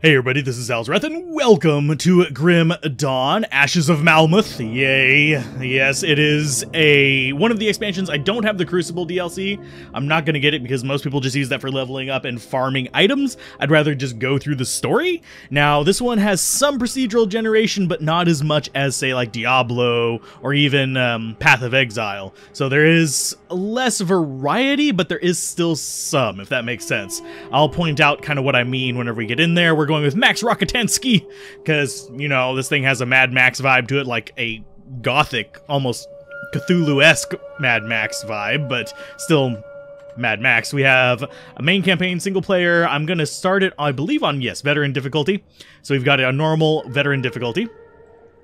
Hey everybody, this is Alzorath, and welcome to Grim Dawn, Ashes of Malmuth. Yay. Yes, it is one of the expansions. I don't have the Crucible DLC. I'm not going to get it because most people just use that for leveling up and farming items. I'd rather just go through the story. Now, this one has some procedural generation, but not as much as, say, like Diablo or even Path of Exile. So there is less variety, but there is still some, if that makes sense. I'll point out kind of what I mean whenever we get in there. We're going with Max Rockatansky, because, you know, this thing has a Mad Max vibe to it, like a gothic, almost Cthulhu-esque Mad Max vibe, but still Mad Max. We have a main campaign, single player. I'm going to start it, I believe, on, yes, veteran difficulty. So we've got a normal veteran difficulty.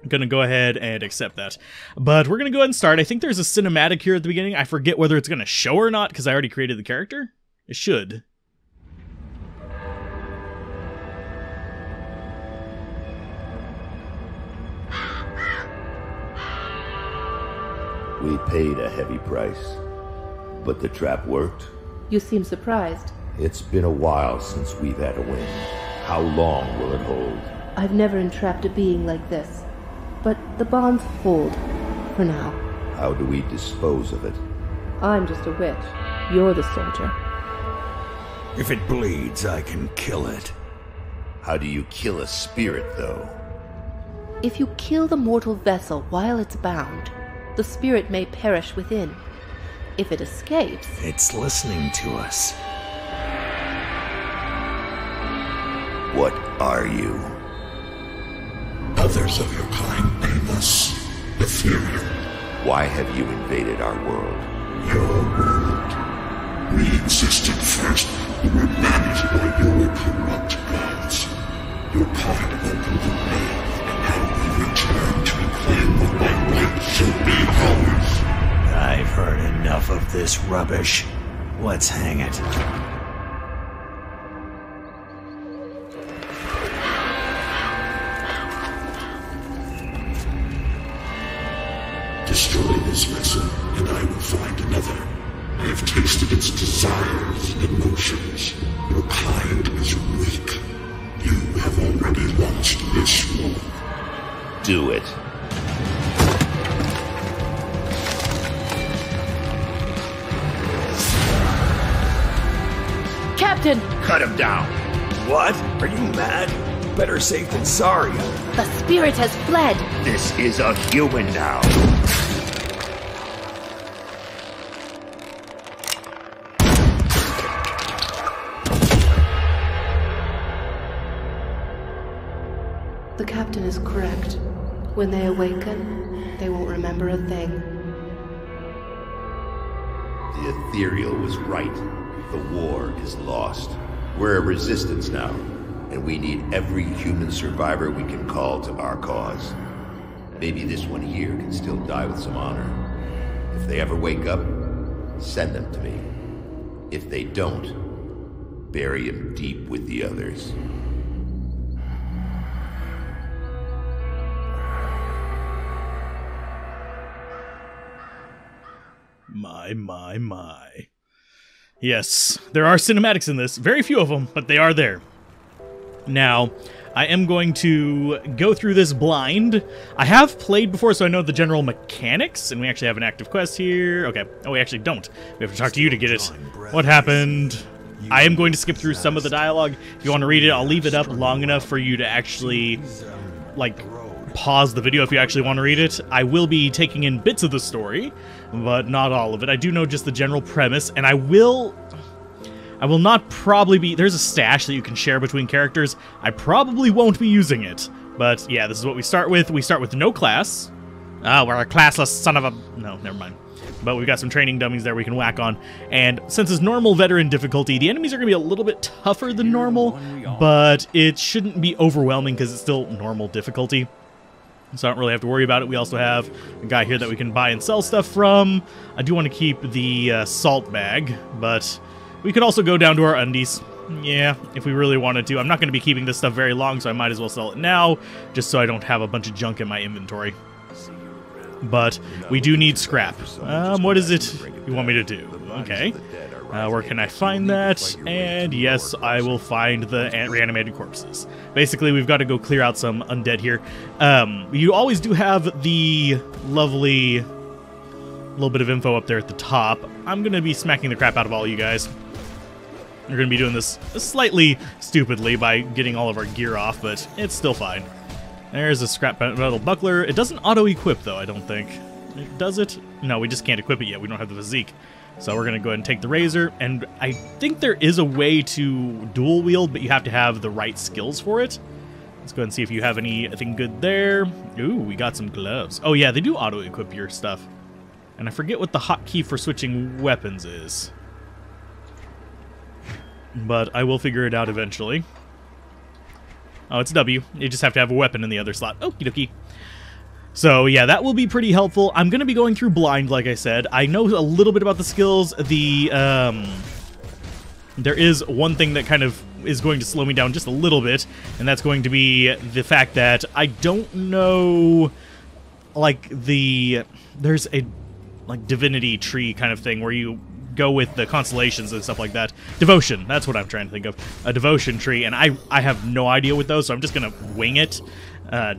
I'm going to go ahead and accept that. But we're going to go ahead and start. I think there's a cinematic here at the beginning. I forget whether it's going to show or not, because I already created the character. It should. We paid a heavy price, but the trap worked. You seem surprised. It's been a while since we've had a win. How long will it hold? I've never entrapped a being like this, but the bonds hold, for now. How do we dispose of it? I'm just a witch. You're the soldier. If it bleeds, I can kill it. How do you kill a spirit, though? If you kill the mortal vessel while it's bound, the spirit may perish within. If it escapes... It's listening to us. What are you? Others of your kind name us ethereal. Why have you invaded our world? Your world. We existed first, but were managed by your corrupt gods. Your part opened the way, and now we return to reclaim what by right should be ours. I've heard enough of this rubbish. Let's hang it. Destroy this vessel, and I will find another. I have tasted its desires and emotions. Your kind is weak. You have already launched this war. Do it. Captain! Cut him down! What? Are you mad? Better safe than sorry. The spirit has fled! This is a human now. The captain is correct. When they awaken, they won't remember a thing. The ethereal was right. The war is lost. We're a resistance now, and we need every human survivor we can call to our cause. Maybe this one here can still die with some honor. If they ever wake up, send them to me. If they don't, bury him deep with the others. My. Yes, there are cinematics in this. Very few of them, but they are there. Now, I am going to go through this blind. I have played before, so I know the general mechanics, and we actually have an active quest here. Okay. Oh, we actually don't. We have to talk to you to get it. What happened? I am going to skip through some of the dialogue. If you want to read it, I'll leave it up long enough for you to actually, like, pause the video if you actually want to read it. I will be taking in bits of the story, but not all of it. I do know just the general premise, and I will not probably be... There's a stash that you can share between characters. I probably won't be using it, but yeah, this is what we start with. We start with no class. We're a classless son of a... No, never mind. But we've got some training dummies there we can whack on. And since it's normal veteran difficulty, the enemies are going to be a little bit tougher than normal, but it shouldn't be overwhelming because it's still normal difficulty. So I don't really have to worry about it. We also have a guy here that we can buy and sell stuff from. I do want to keep the salt bag, but we could also go down to our undies. Yeah, if we really wanted to. I'm not going to be keeping this stuff very long, so I might as well sell it now, just so I don't have a bunch of junk in my inventory. But we do need scrap. What is it you want me to do? Okay. Where can I find that? And yes, I will find the reanimated corpses. Basically, we've got to go clear out some undead here. You always do have the lovely little bit of info up there at the top. I'm going to be smacking the crap out of all you guys. We're going to be doing this slightly stupidly by getting all of our gear off, but it's still fine. There's a scrap metal buckler. It doesn't auto-equip, though, I don't think. Does it? No, we just can't equip it yet. We don't have the physique. So we're going to go ahead and take the razor, and I think there is a way to dual wield, but you have to have the right skills for it. Let's go ahead and see if you have anything good there. Ooh, we got some gloves. Oh yeah, they do auto-equip your stuff. And I forget what the hotkey for switching weapons is. But I will figure it out eventually. Oh, it's W. You just have to have a weapon in the other slot. Okie dokie. So, yeah, that will be pretty helpful. I'm going to be going through blind, like I said. I know a little bit about the skills. There is one thing that kind of is going to slow me down just a little bit, and that's going to be the fact that I don't know, like, there's a, like, divinity tree kind of thing where you go with the constellations and stuff like that. Devotion, that's what I'm trying to think of. A devotion tree, and I have no idea with those, so I'm just going to wing it.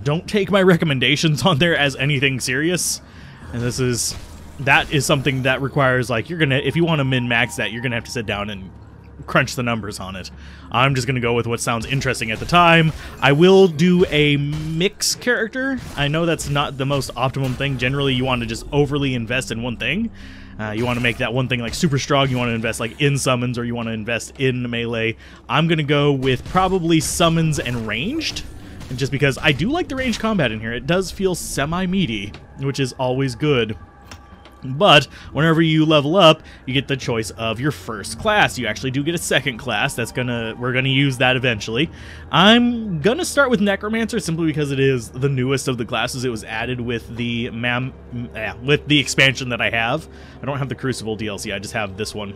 Don't take my recommendations on there as anything serious. And that is something that requires, like, if you want to min-max that, you're gonna have to sit down and crunch the numbers on it. I'm just gonna go with what sounds interesting at the time. I will do a mix character. I know that's not the most optimum thing. Generally, you want to just overly invest in one thing. You want to make that one thing like super strong. You want to invest like in summons, or you want to invest in melee. I'm gonna go with probably summons and ranged. And just because I do like the ranged combat in here, it does feel semi-meaty, which is always good. But whenever you level up, you get the choice of your first class. You actually do get a second class. We're gonna use that eventually. I'm gonna start with Necromancer simply because it is the newest of the classes. It was added with the expansion that I have. I don't have the Crucible DLC. I just have this one.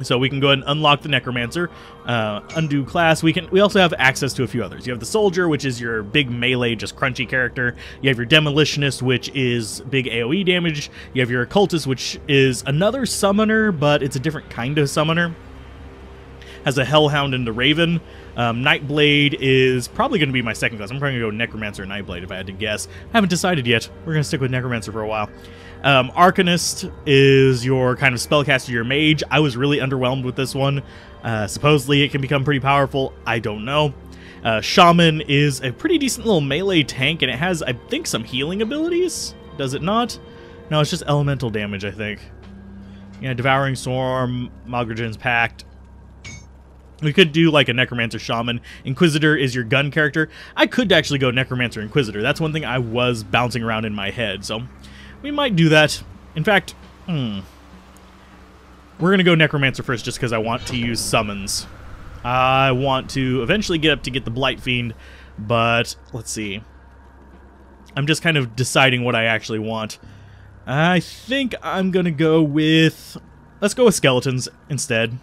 So we can go ahead and unlock the Necromancer, undo class. We also have access to a few others. You have the Soldier, which is your big melee, just crunchy character. You have your Demolitionist, which is big AoE damage. You have your Occultist, which is another summoner, but it's a different kind of summoner. Has a Hellhound and a Raven. Nightblade is probably going to be my second class. I'm probably going to go Necromancer or Nightblade if I had to guess. I haven't decided yet. We're going to stick with Necromancer for a while. Arcanist is your kind of spellcaster, your mage. I was really underwhelmed with this one. Supposedly it can become pretty powerful. I don't know. Shaman is a pretty decent little melee tank, and it has, I think, some healing abilities. Does it not? No, it's just elemental damage, I think. Yeah, Devouring Storm, Malgradin's Pact. We could do like a Necromancer Shaman. Inquisitor is your gun character. I could actually go Necromancer Inquisitor. That's one thing I was bouncing around in my head, so we might do that. In fact, we're going to go Necromancer first just because I want to use summons. I want to eventually get the Blight Fiend, but let's see. I'm just kind of deciding what I actually want. I think I'm going to go with... Let's go with Skeletons instead.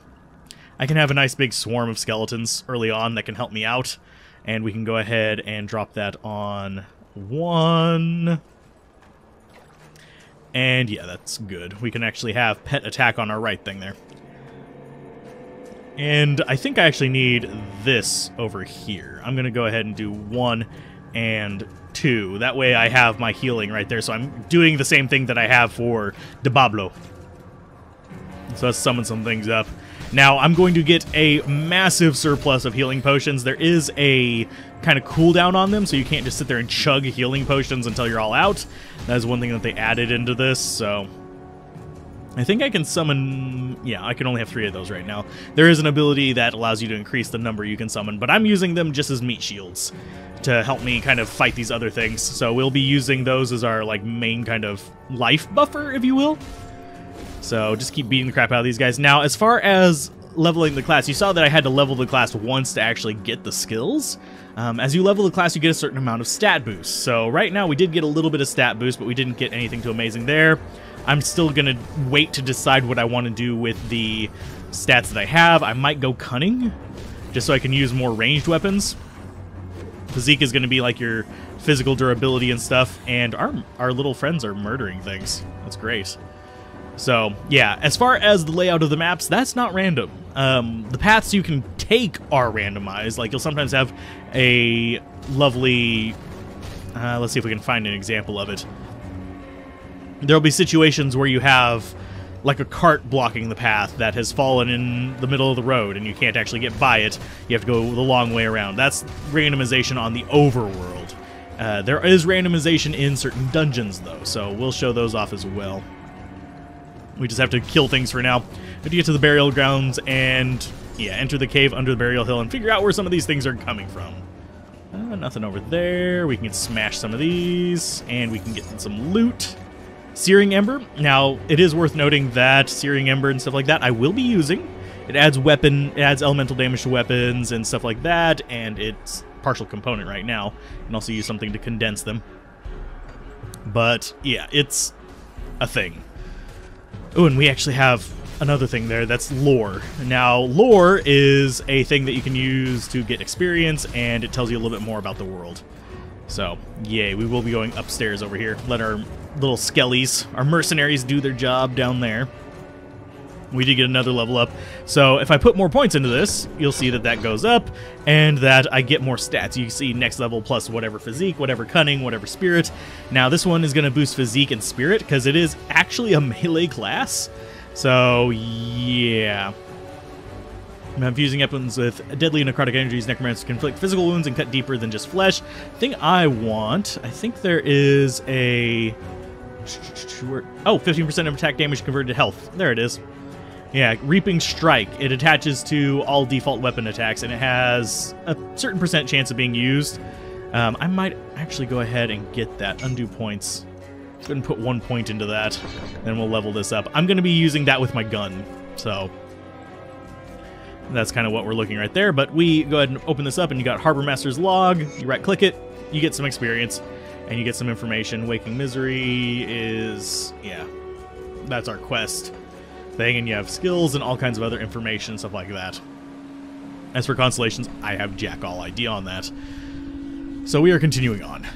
I can have a nice big swarm of skeletons early on that can help me out. And we can go ahead and drop that on 1. And yeah, that's good. We can actually have pet attack on our right thing there. And I think I actually need this over here. I'm going to go ahead and do 1 and 2. That way I have my healing right there. So I'm doing the same thing that I have for Diablo. So let's summon some things up. Now, I'm going to get a massive surplus of healing potions. There is a kind of cooldown on them, so you can't just sit there and chug healing potions until you're all out. That is one thing that they added into this, so... I think I can summon... Yeah, I can only have 3 of those right now. There is an ability that allows you to increase the number you can summon, but I'm using them just as meat shields to help me kind of fight these other things. So we'll be using those as our like main kind of life buffer, if you will. So just keep beating the crap out of these guys. Now, as far as leveling the class, you saw that I had to level the class once to actually get the skills. As you level the class, you get a certain amount of stat boost. So right now, we did get a little bit of stat boost, but we didn't get anything too amazing there. I'm still going to wait to decide what I want to do with the stats that I have. I might go Cunning, just so I can use more ranged weapons. Physique is going to be like your physical durability and stuff, and our little friends are murdering things. That's great. So, yeah, as far as the layout of the maps, that's not random. The paths you can take are randomized. Like, you'll sometimes have a lovely... let's see if we can find an example of it. There'll be situations where you have, like, a cart blocking the path that has fallen in the middle of the road, and you can't actually get by it. You have to go the long way around. That's randomization on the overworld. There is randomization in certain dungeons, though, so we'll show those off as well. We just have to kill things for now. We have to get to the burial grounds and, yeah, enter the cave under the burial hill and figure out where some of these things are coming from. Nothing over there. We can smash some of these, and we can get some loot. Searing Ember. Now, it is worth noting that Searing Ember and stuff like that I will be using. It adds elemental damage to weapons and stuff like that, and it's partial component right now. You can also use something to condense them. But, yeah, it's a thing. Oh, and we actually have another thing there, that's lore. Now, lore is a thing that you can use to get experience, and it tells you a little bit more about the world. So, yay, we will be going upstairs over here. Let our little skellies, our mercenaries, do their job down there. We did get another level up. So, if I put more points into this, you'll see that that goes up, and that I get more stats. You see next level plus whatever physique, whatever cunning, whatever spirit. Now, this one is going to boost physique and spirit, because it is actually a melee class. So, yeah. I'm fusing weapons with deadly necrotic energies. Necromancers can inflict physical wounds and cut deeper than just flesh. The thing I want, I think there is a... Oh, 15% of attack damage converted to health. There it is. Yeah, Reaping Strike. It attaches to all default weapon attacks, and it has a certain percent chance of being used. I might actually go ahead and get that. Undo points. Let's go ahead and put 1 point into that. Then we'll level this up. I'm going to be using that with my gun, so... That's kind of what we're looking right there, but we go ahead and open this up, and you got Harbor Master's Log. You right-click it, you get some experience, and you get some information. Waking Misery is, yeah, that's our quest thing, and you have skills and all kinds of other information, stuff like that. As for constellations, I have jack all idea on that. So we are continuing on.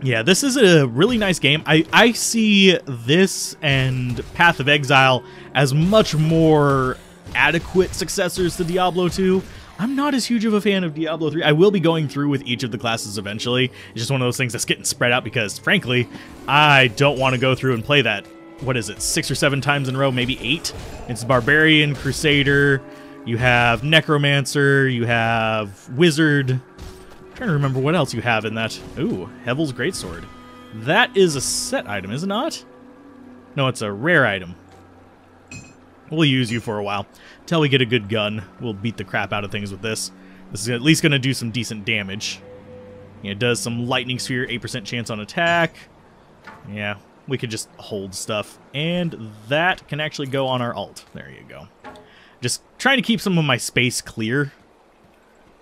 Yeah, this is a really nice game. I see this and Path of Exile as much more adequate successors to Diablo 2. I'm not as huge of a fan of Diablo 3. I will be going through with each of the classes eventually. It's just one of those things that's getting spread out because, frankly, I don't want to go through and play that, what is it, 6 or 7 times in a row, maybe 8? It's Barbarian, Crusader, you have Necromancer, you have Wizard. I'm trying to remember what else you have in that. Ooh, Hevel's Greatsword. That is a set item, is it not? No, it's a rare item. We'll use you for a while. Until we get a good gun, we'll beat the crap out of things with this. This is at least going to do some decent damage. Yeah, it does some Lightning Sphere, 8% chance on attack. Yeah, we could just hold stuff. And that can actually go on our alt. There you go. Just trying to keep some of my space clear.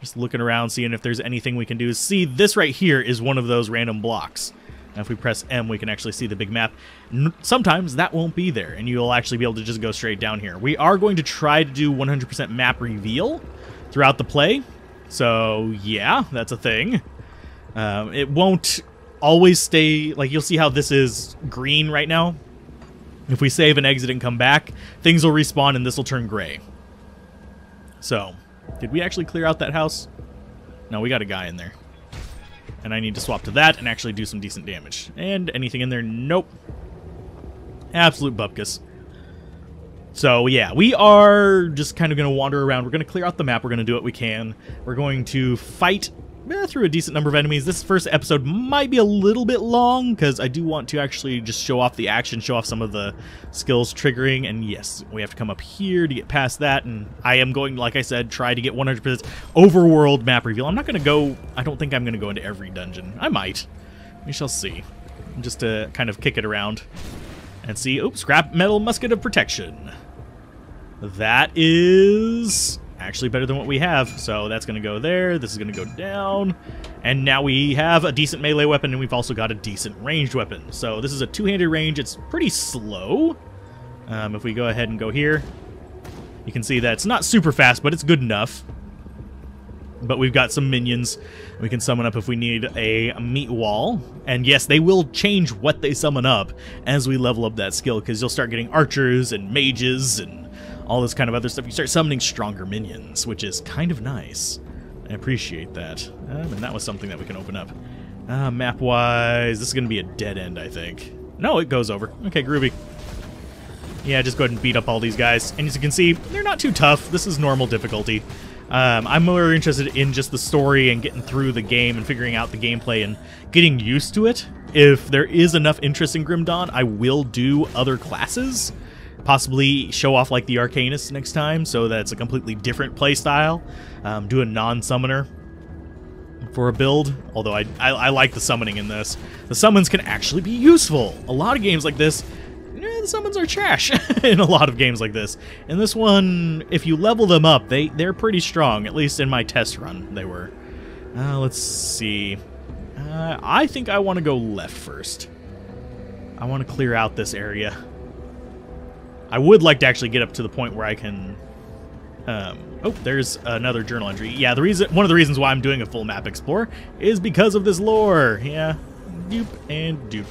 Just looking around, seeing if there's anything we can do. See, this right here is one of those random blocks. Now, if we press M, we can actually see the big map. Sometimes that won't be there, and you'll actually be able to just go straight down here. We are going to try to do 100% map reveal throughout the play. So, yeah, that's a thing. It won't always stay... Like, you'll see how this is green right now. If we save and exit and come back, things will respawn, and this will turn gray. So, did we actually clear out that house? No, we got a guy in there. And I need to swap to that and actually do some decent damage. And anything in there? Nope. Absolute bupkis. So, yeah, we are just kind of going to wander around. We're going to clear out the map. We're going to do what we can. We're going to fight through a decent number of enemies. This first episode might be a little bit long because I do want to actually just show off the action, show off some of the skills triggering. And yes, we have to come up here to get past that. And I am going, like I said, try to get 100% overworld map reveal. I'm not going to go, I don't think I'm going to go into every dungeon. I might. We shall see. Just to kind of kick it around and see. Oops, scrap metal musket of protection. That is... actually better than what we have, so that's going to go there. This is going to go down, and now we have a decent melee weapon, and we've also got a decent ranged weapon. So this is a two-handed range. It's pretty slow. If we go ahead and go here, you can see that it's not super fast, but it's good enough. But we've got some minions we can summon up if we need a meat wall. And yes, they will change what they summon up as we level up that skill, because you'll start getting archers and mages and all this kind of other stuff. You start summoning stronger minions, which is kind of nice. I appreciate that. And that was something that we can open up. Map-wise, this is going to be a dead end, I think. No, it goes over. Okay, groovy. Yeah, just go ahead and beat up all these guys. And as you can see, they're not too tough. This is normal difficulty. I'm more interested in just the story and getting through the game and figuring out the gameplay and getting used to it. If there is enough interest in Grim Dawn, I will do other classes. Possibly show off like the Arcanist next time, so that it's a completely different playstyle. Do a non-summoner for a build, although I like the summoning in this. The summons can actually be useful. A lot of games like this, the summons are trash in a lot of games like this. In this one, if you level them up, they're pretty strong, at least in my test run they were. Let's see. I think I want to go left first. I want to clear out this area. I would like to actually get up to the point where I can... oh, there's another journal entry. Yeah, one of the reasons why I'm doing a full map explore is because of this lore. Yeah, doop and doop.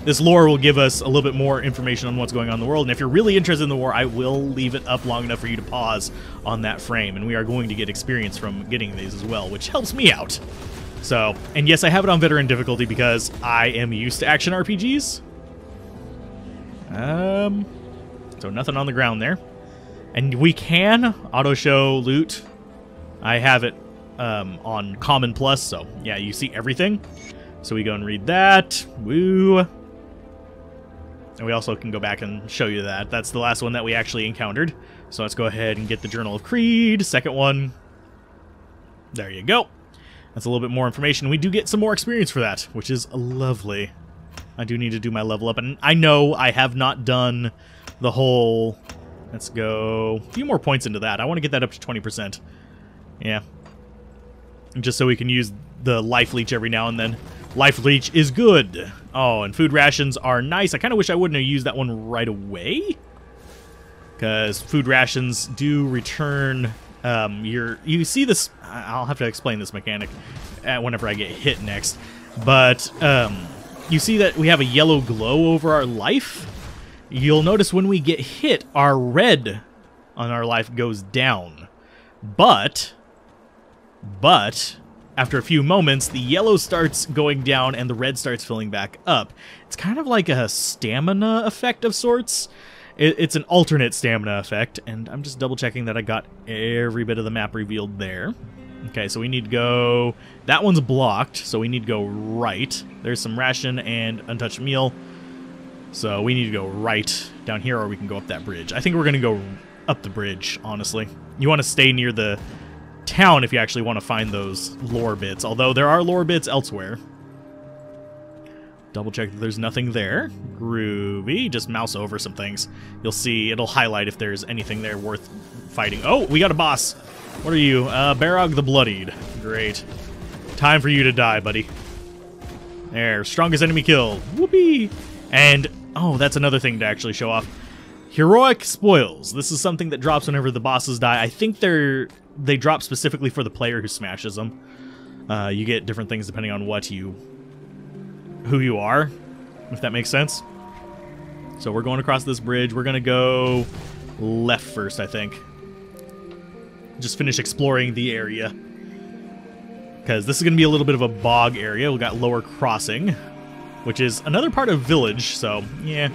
This lore will give us a little bit more information on what's going on in the world, and if you're really interested in the lore, I will leave it up long enough for you to pause on that frame, and we are going to get experience from getting these as well, which helps me out. So, and yes, I have it on veteran difficulty because I am used to action RPGs. So nothing on the ground there. And we can auto-show loot. I have it on Common Plus, so yeah, you see everything. So we go and read that. Woo. And we also can go back and show you that. That's the last one that we actually encountered. So let's go ahead and get the Journal of Creed. Second one. There you go. That's a little bit more information. We do get some more experience for that, which is lovely. I do need to do my level up. And I know I have not done the whole... Let's go a few more points into that. I want to get that up to 20%. Yeah. Just so we can use the life leech every now and then. Life leech is good. Oh, and food rations are nice. I kind of wish I wouldn't have used that one right away. Because food rations do return you see this... I'll have to explain this mechanic whenever I get hit next. But you see that we have a yellow glow over our life? You'll notice when we get hit, our red on our life goes down. But after a few moments, the yellow starts going down and the red starts filling back up. It's kind of like a stamina effect of sorts. It's an alternate stamina effect, and I'm just double checking that I got every bit of the map revealed there. Okay, so we need to go... That one's blocked, so we need to go right. There's some ration and untouched meal. So we need to go right down here, or we can go up that bridge. I think we're going to go up the bridge, honestly. You want to stay near the town if you actually want to find those lore bits, although there are lore bits elsewhere. Double check that there's nothing there. Groovy. Just mouse over some things. You'll see it'll highlight if there's anything there worth fighting. Oh, we got a boss. What are you? Barog the Bloodied. Great. Time for you to die, buddy. There. Strongest enemy killed. Whoopee. And, oh, that's another thing to actually show off. Heroic spoils. This is something that drops whenever the bosses die. I think they drop specifically for the player who smashes them. You get different things depending on who you are, if that makes sense. So we're going across this bridge. We're going to go left first, I think. Just finish exploring the area. Because this is going to be a little bit of a bog area. We got Lower Crossing, which is another part of Village, so yeah.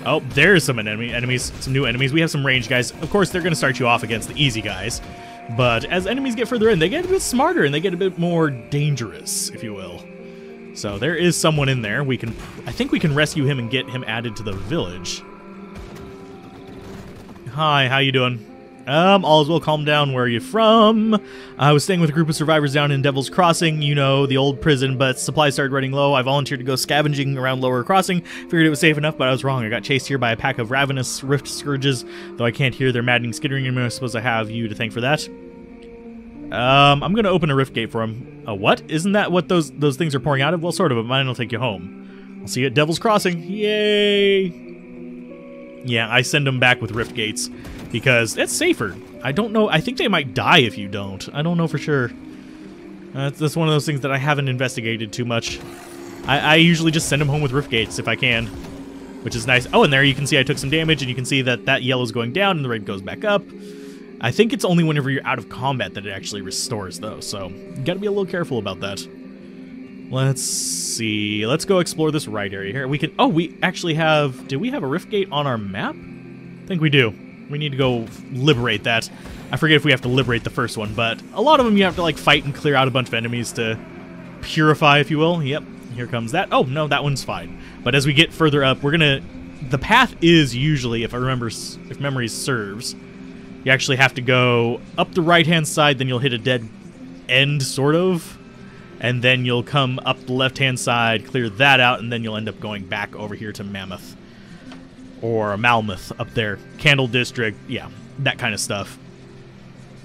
Oh, there's some enemies, some new enemies. We have some range guys. Of course, they're going to start you off against the easy guys. But as enemies get further in, they get a bit smarter and they get a bit more dangerous, if you will. So there is someone in there. I think we can rescue him and get him added to the village. Hi, how you doing? All is well, calm down. Where are you from? I was staying with a group of survivors down in Devil's Crossing, you know, the old prison, but supplies started running low. I volunteered to go scavenging around Lower Crossing. Figured it was safe enough, but I was wrong. I got chased here by a pack of ravenous rift scourges, though I can't hear their maddening skittering anymore. I suppose I have you to thank for that. I'm gonna open a rift gate for him. A what? Isn't that what those things are pouring out of? Well, sort of, but mine will take you home. I'll see you at Devil's Crossing. Yay! Yeah, I send them back with rift gates because it's safer. I don't know. I think they might die if you don't. I don't know for sure. That's one of those things that I haven't investigated too much. I usually just send them home with rift gates if I can, which is nice. Oh, and there you can see I took some damage, and you can see that that yellow's going down and the red goes back up. I think it's only whenever you're out of combat that it actually restores, though, so you gotta be a little careful about that. Let's see. Let's go explore this right area here. We can... Oh, we actually have... Do we have a rift gate on our map? I think we do. We need to go liberate that. I forget if we have to liberate the first one, but a lot of them you have to, like, fight and clear out a bunch of enemies to purify, if you will. Yep, here comes that. Oh, no, that one's fine. But as we get further up, we're gonna... The path is usually, if memory serves, you actually have to go up the right-hand side, then you'll hit a dead end, sort of. And then you'll come up the left-hand side, clear that out, and then you'll end up going back over here to Mammoth. Or Malmouth up there. Candle District, yeah, that kind of stuff.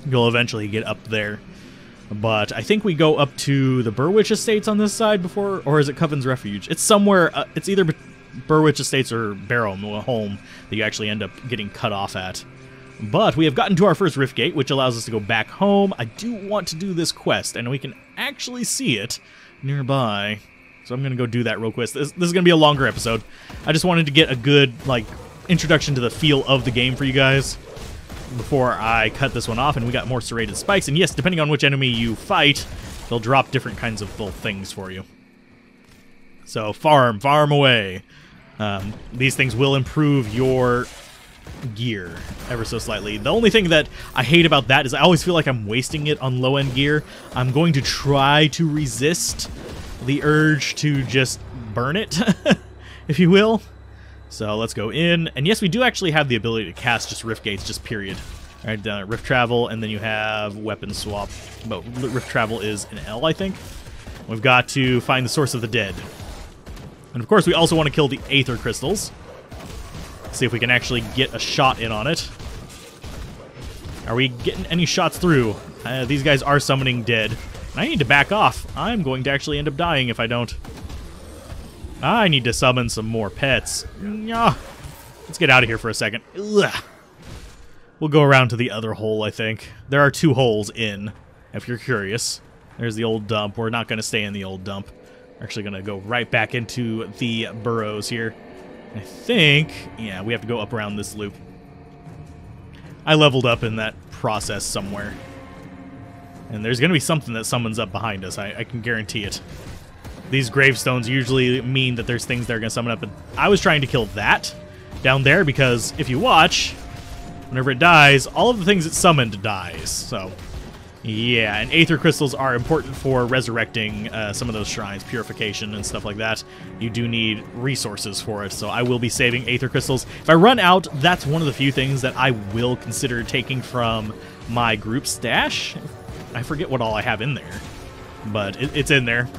You'll eventually get up there. But I think we go up to the Burwitch Estates on this side before, or is it Coven's Refuge? It's somewhere, it's either Burwitch Estates or Barrow Home that you actually end up getting cut off at. But we have gotten to our first Rift Gate, which allows us to go back home. I do want to do this quest, and we can actually see it nearby. So I'm going to go do that real quick. This is going to be a longer episode. I just wanted to get a good, like, introduction to the feel of the game for you guys before I cut this one off. And we got more serrated spikes. And yes, depending on which enemy you fight, they'll drop different kinds of little things for you. So farm away. These things will improve your gear ever so slightly. The only thing that I hate about that is I always feel like I'm wasting it on low-end gear. I'm going to try to resist the urge to just burn it, if you will. So let's go in. And yes, we do actually have the ability to cast just Rift Gates, just period. All right, Rift Travel, and then you have Weapon Swap. But Rift Travel is an L, I think. We've got to find the Source of the Dead. And of course, we also want to kill the Aether Crystals. See if we can actually get a shot in on it. Are we getting any shots through? These guys are summoning dead. And I need to back off. I'm going to actually end up dying if I don't. I need to summon some more pets. Let's get out of here for a second. Ugh. We'll go around to the other hole, I think. There are 2 holes in, if you're curious. There's the old dump. We're not going to stay in the old dump. We're actually going to go right back into the burrows here. I think, yeah, we have to go up around this loop. I leveled up in that process somewhere. And there's going to be something that summons up behind us. I can guarantee it. These gravestones usually mean that there's things that are going to summon up. And I was trying to kill that down there because if you watch, whenever it dies, all of the things it summoned dies. So, yeah, and Aether Crystals are important for resurrecting some of those shrines, purification and stuff like that. You do need resources for it, so I will be saving Aether Crystals. If I run out, that's one of the few things that I will consider taking from my group stash. I forget what all I have in there, but it's in there.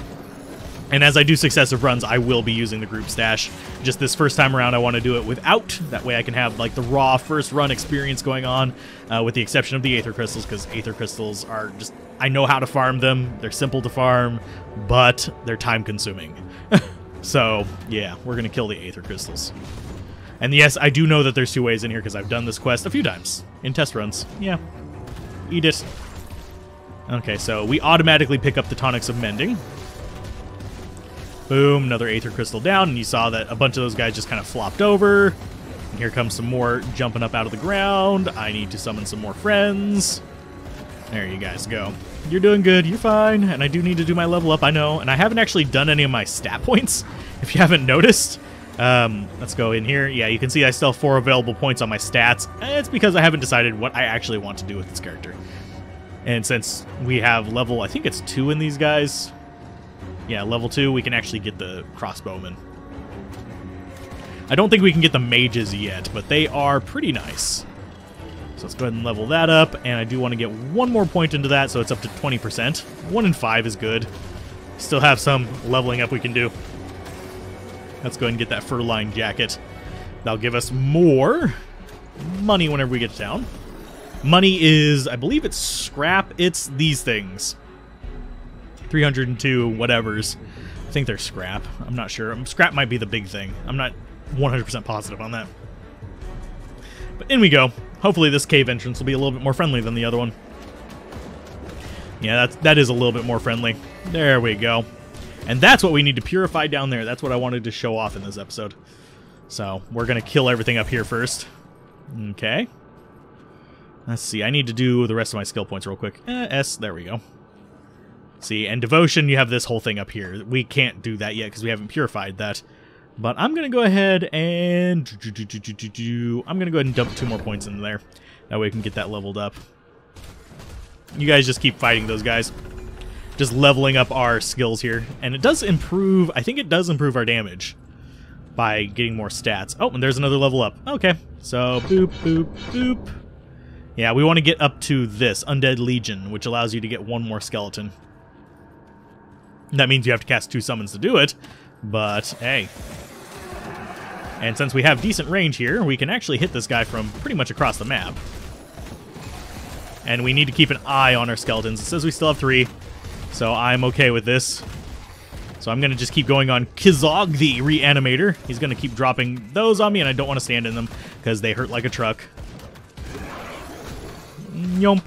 And as I do successive runs, I will be using the group stash. Just this first time around, I want to do it without. That way I can have like the raw first run experience going on, with the exception of the Aether Crystals, because Aether Crystals are just... I know how to farm them. They're simple to farm, but they're time-consuming. So, yeah, we're going to kill the Aether Crystals. And yes, I do know that there's 2 ways in here, because I've done this quest a few times in test runs. Yeah. Eat it. Okay, so we automatically pick up the Tonics of Mending. Boom, another Aether Crystal down, and you saw that a bunch of those guys just kind of flopped over. And here comes some more jumping up out of the ground. I need to summon some more friends. There you guys go. You're doing good, you're fine, and I do need to do my level up, I know. And I haven't actually done any of my stat points, if you haven't noticed. Let's go in here. Yeah, you can see I still have 4 available points on my stats. It's because I haven't decided what I actually want to do with this character. And since we have level, I think it's 2 in these guys. Yeah, level 2, we can actually get the crossbowmen. I don't think we can get the mages yet, but they are pretty nice. So let's go ahead and level that up, and I do want to get 1 more point into that, so it's up to 20%. 1 in 5 is good. Still have some leveling up we can do. Let's go ahead and get that fur-lined jacket. That'll give us more money whenever we get to town. Money is, I believe it's scrap. It's these things. 302 whatevers. I think they're scrap. I'm not sure. Scrap might be the big thing. I'm not 100% positive on that. But in we go. Hopefully this cave entrance will be a little bit more friendly than the other one. Yeah, that is a little bit more friendly. There we go. And that's what we need to purify down there. That's what I wanted to show off in this episode. So, we're going to kill everything up here first. Okay. Let's see, I need to do the rest of my skill points real quick. S, there we go. See, and Devotion, you have this whole thing up here. We can't do that yet because we haven't purified that. But I'm going to go ahead and... I'm going to go ahead and dump 2 more points in there. That way we can get that leveled up. You guys just keep fighting those guys. Just leveling up our skills here. And it does improve... I think it does improve our damage by getting more stats. Oh, and there's another level up. Okay. So, boop, boop, boop. Yeah, we want to get up to this, Undead Legion, which allows you to get 1 more skeleton. That means you have to cast 2 summons to do it, but hey. And since we have decent range here, we can actually hit this guy from pretty much across the map. And we need to keep an eye on our skeletons. It says we still have 3, so I'm okay with this. So I'm going to just keep going on Kizog, the Reanimator. He's going to keep dropping those on me, and I don't want to stand in them because they hurt like a truck. Nope.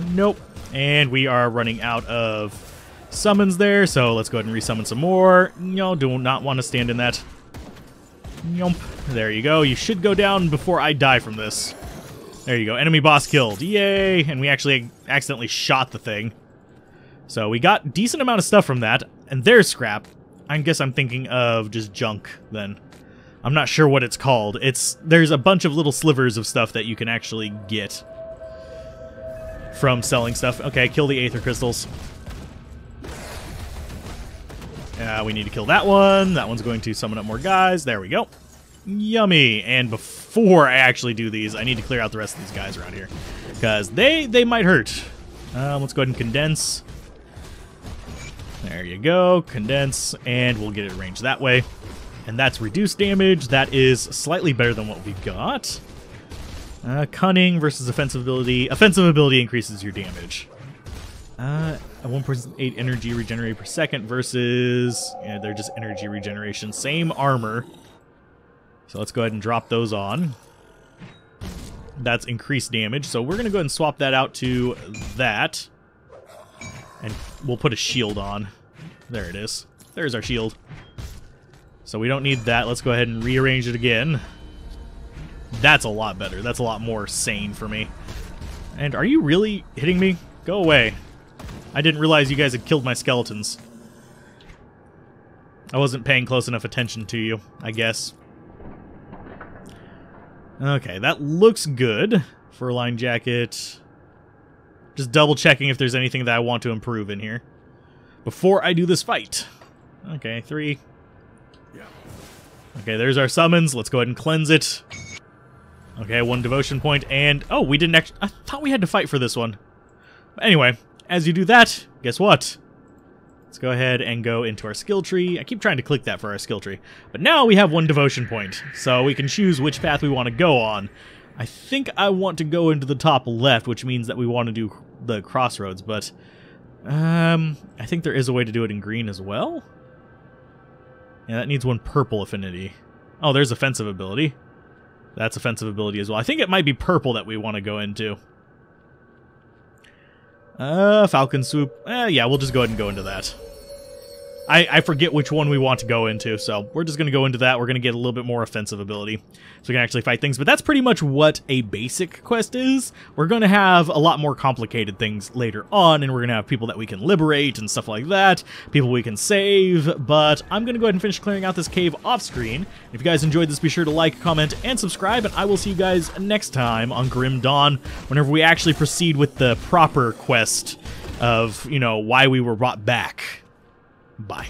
Nope. And we are running out of summons there, so let's go ahead and resummon some more. No, do not want to stand in that. Nope. There you go. You should go down before I die from this. There you go. Enemy boss killed. Yay! And we actually accidentally shot the thing. So we got a decent amount of stuff from that, and there's scrap. I guess I'm thinking of just junk, then. I'm not sure what it's called. There's a bunch of little slivers of stuff that you can actually get from selling stuff. Okay, kill the Aether Crystals. We need to kill that one. That one's going to summon up more guys. There we go. Yummy. And before I actually do these, I need to clear out the rest of these guys around here, because they might hurt. Let's go ahead and condense. There you go. Condense, and we'll get it ranged that way. And that's reduced damage. That is slightly better than what we've got. Cunning versus offensive ability. Offensive ability increases your damage. 1.8 energy regenerated per second versus... Yeah, they're just energy regeneration. Same armor. So let's go ahead and drop those on. That's increased damage. So we're going to go ahead and swap that out to that. And we'll put a shield on. There it is. There's our shield. So we don't need that. Let's go ahead and rearrange it again. That's a lot better. That's a lot more sane for me. And are you really hitting me? Go away. I didn't realize you guys had killed my skeletons. I wasn't paying close enough attention to you, I guess. Okay, that looks good. Fur-lined jacket. Just double checking if there's anything that I want to improve in here before I do this fight. Okay, 3. Yeah. Okay, there's our summons. Let's go ahead and cleanse it. Okay, 1 devotion point, and... Oh, we didn't actually... I thought we had to fight for this one. But anyway, as you do that, guess what? Let's go ahead and go into our skill tree. I keep trying to click that for our skill tree. But now we have 1 devotion point, so we can choose which path we want to go on. I think I want to go into the top left, which means that we want to do the crossroads, but... I think there is a way to do it in green as well. Yeah, that needs 1 purple affinity. Oh, there's offensive ability. That's offensive ability as well. I think it might be purple that we want to go into. Falcon Swoop. Yeah, we'll just go ahead and go into that. I forget which one we want to go into, so we're just going to go into that. We're going to get a little bit more offensive ability, so we can actually fight things. But that's pretty much what a basic quest is. We're going to have a lot more complicated things later on, and we're going to have people that we can liberate and stuff like that, people we can save. But I'm going to go ahead and finish clearing out this cave off screen. If you guys enjoyed this, be sure to like, comment, and subscribe, and I will see you guys next time on Grim Dawn, whenever we actually proceed with the proper quest of, you know, why we were brought back. Bye.